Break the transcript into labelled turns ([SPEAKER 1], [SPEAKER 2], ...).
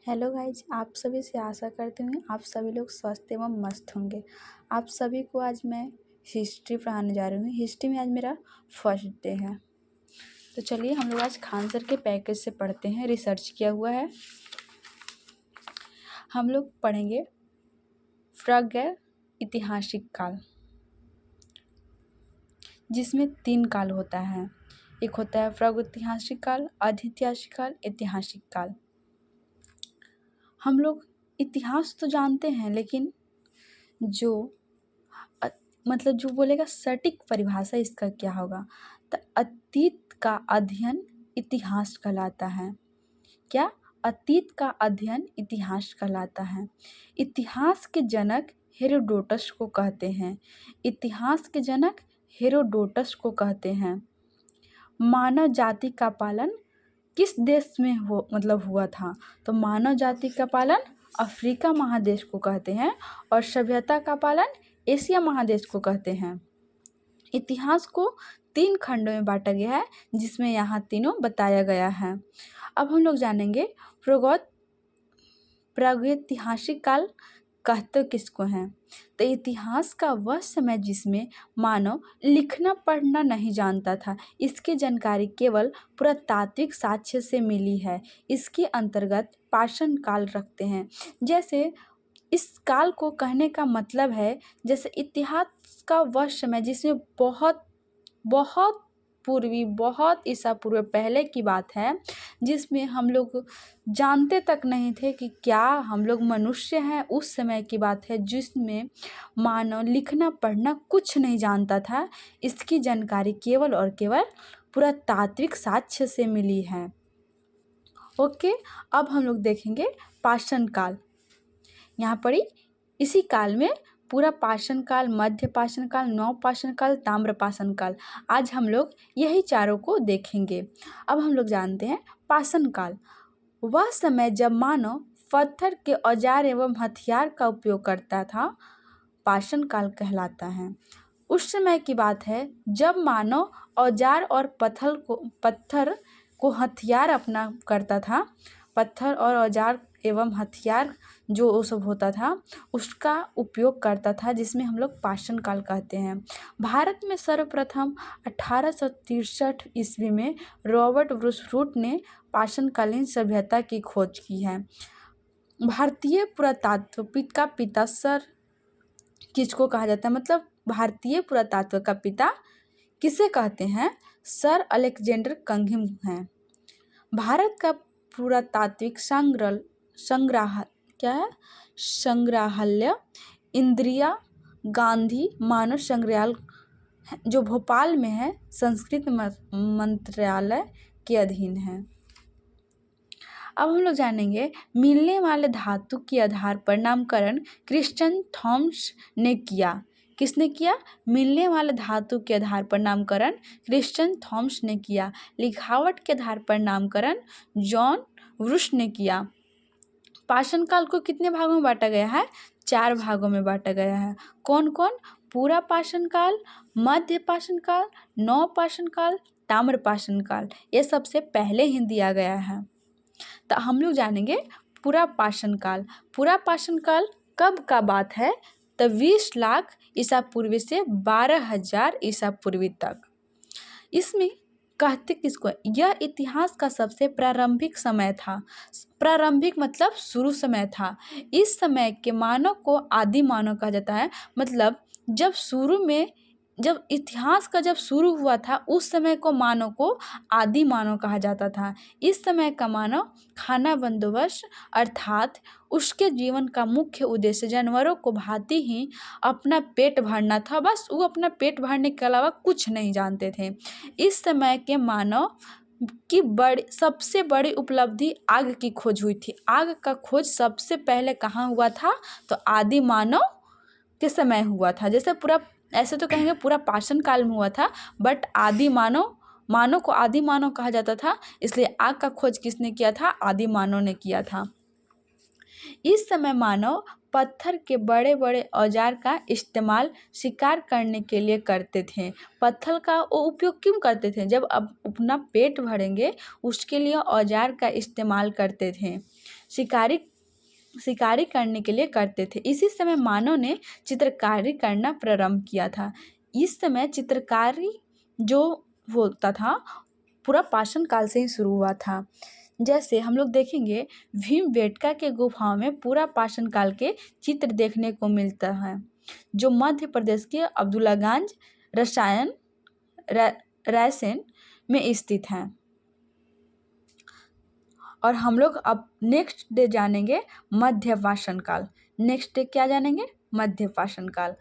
[SPEAKER 1] Hello guys, आप सभी से आशा करती हूँ आप सभी लोग स्वस्थ एवं मस्त होंगे। आप सभी को आज मैं हिस्ट्री पढ़ाने जा रही हूँ। हिस्ट्री में आज मेरा फर्स्ट डे है। तो चलिए हम लोग आज खान सर के पैकेज से पढ़ते हैं। रिसर्च किया हुआ है। हम लोग पढ़ेंगे प्रागैतिहासिक काल, जिसमें 3 काल होता है। एक होता है प्रागैतिहासिक काल, अधिऐतिहासिक काल, ऐतिहासिक काल। हम लोग इतिहास तो जानते हैं, लेकिन मतलब जो बोलेगा सटीक परिभाषा इसका क्या होगा, तो अतीत का अध्ययन इतिहास कहलाता है। क्या? अतीत का अध्ययन इतिहास कहलाता है। इतिहास के जनक हेरोडोटस को कहते हैं। इतिहास के जनक हेरोडोटस को कहते हैं। मानव जाति का पालन किस देश में हुआ था? तो मानव जाति का पालन अफ्रीका महादेश को कहते हैं और सभ्यता का पालन एशिया महादेश को कहते हैं। इतिहास को 3 खंडों में बांटा गया है, जिसमें यहाँ तीनों बताया गया है। अब हम लोग जानेंगे प्रागैतिहासिक काल कहते किसको हैं। तो इतिहास का वह समय जिसमें मानव लिखना पढ़ना नहीं जानता था। इसकी जानकारी केवल पुरातात्विक साक्ष्य से मिली है। इसके अंतर्गत पाषाण काल रखते हैं। जैसे इस काल को कहने का मतलब है, जैसे इतिहास का वह समय जिसमें बहुत ईसा पूर्व पहले की बात है, जिसमें हम लोग जानते तक नहीं थे कि क्या हम लोग मनुष्य हैं। उस समय की बात है जिसमें मानव लिखना पढ़ना कुछ नहीं जानता था। इसकी जानकारी केवल और केवल पुरातात्विक साक्ष्य से मिली है। ओके, अब हम लोग देखेंगे पाषाण काल। यहाँ पर इसी काल में पूरा पाषाण काल, मध्य पाषाण काल, नव पाषाण काल, ताम्र पाषाण काल, आज हम लोग यही चारों को देखेंगे। अब हम लोग जानते हैं पाषाण काल। वह समय जब मानव पत्थर के औजार एवं हथियार का उपयोग करता था, पाषाण काल कहलाता है। उस समय की बात है जब मानव औजार और पत्थर को हथियार अपना करता था। पत्थर और औजार एवं हथियार जो वो सब होता था उसका उपयोग करता था, जिसमें हम लोग पाषाण काल कहते हैं। भारत में सर्वप्रथम 1863 ईस्वी में रॉबर्ट ब्रूस ने पाषाणकालीन सभ्यता की खोज की है। भारतीय पुरातत्व का पिता सर किसको कहा जाता है? मतलब भारतीय पुरातत्व का पिता किसे कहते हैं? सर अलेक्जेंडर कंघिम हैं। भारत का पुरातात्विक संग्रहालय इंदिरा गांधी मानव संग्रहालय जो भोपाल में है, संस्कृति मंत्रालय के अधीन है। अब हम लोग जानेंगे मिलने वाले धातु के आधार पर नामकरण क्रिश्चियन थॉमस ने किया। किसने किया? मिलने वाले धातु के आधार पर नामकरण क्रिश्चियन थॉमस ने किया। लिखावट के आधार पर नामकरण जॉन वुश ने किया। पाषाण काल को कितने भागों में बांटा गया है? 4 भागों में बांटा गया है। कौन कौन? पूरा पाषाण काल, मध्य पाषाण काल, नव पाषाण काल, ताम्र पाषाण काल। ये सबसे पहले ही दिया गया है। तो हम लोग जानेंगे पूरा पाषाण काल। पूरा पाषाण काल कब का बात है? तो 20 लाख ईसा पूर्व से 12,000 ईसा पूर्वी तक। इसमें कहते किसको? यह इतिहास का सबसे प्रारंभिक समय था। प्रारंभिक मतलब शुरू समय था। इस समय के मानव को आदि मानव कहा जाता है। मतलब जब इतिहास का शुरू हुआ था, उस समय को मानव को आदि मानव कहा जाता था। इस समय का मानव खाना बंदोबस्त अर्थात उसके जीवन का मुख्य उद्देश्य जानवरों को भांति ही अपना पेट भरना था। बस वो अपना पेट भरने के अलावा कुछ नहीं जानते थे। इस समय के मानव की सबसे बड़ी उपलब्धि आग की खोज हुई थी। आग का खोज सबसे पहले कहाँ हुआ था? तो आदि मानव के समय हुआ था। जैसे पूरा ऐसे तो कहेंगे पूरा पाषाण काल में हुआ था, बट आदि मानव को आदि मानव कहा जाता था, इसलिए आग का खोज किसने किया था? आदि मानव ने किया था। इस समय मानव पत्थर के बड़े बड़े औजार का इस्तेमाल शिकार करने के लिए करते थे। पत्थर का वो उपयोग क्यों करते थे? जब अब अपना पेट भरेंगे उसके लिए औजार का इस्तेमाल करते थे। शिकारी करने के लिए करते थे। इसी समय मानव ने चित्रकारी करना प्रारंभ किया था। इस समय चित्रकारी जो होता था पूरा पाषाण काल से ही शुरू हुआ था। जैसे हम लोग देखेंगे भीमबेटका के गुफाओं में पूरा पाषाण काल के चित्र देखने को मिलता है, जो मध्य प्रदेश के अब्दुल्लागंज रायसेन में स्थित हैं। और हम लोग अब नेक्स्ट डे जानेंगे मध्य पाषाण काल। नेक्स्ट डे क्या जानेंगे? मध्य पाषाण काल।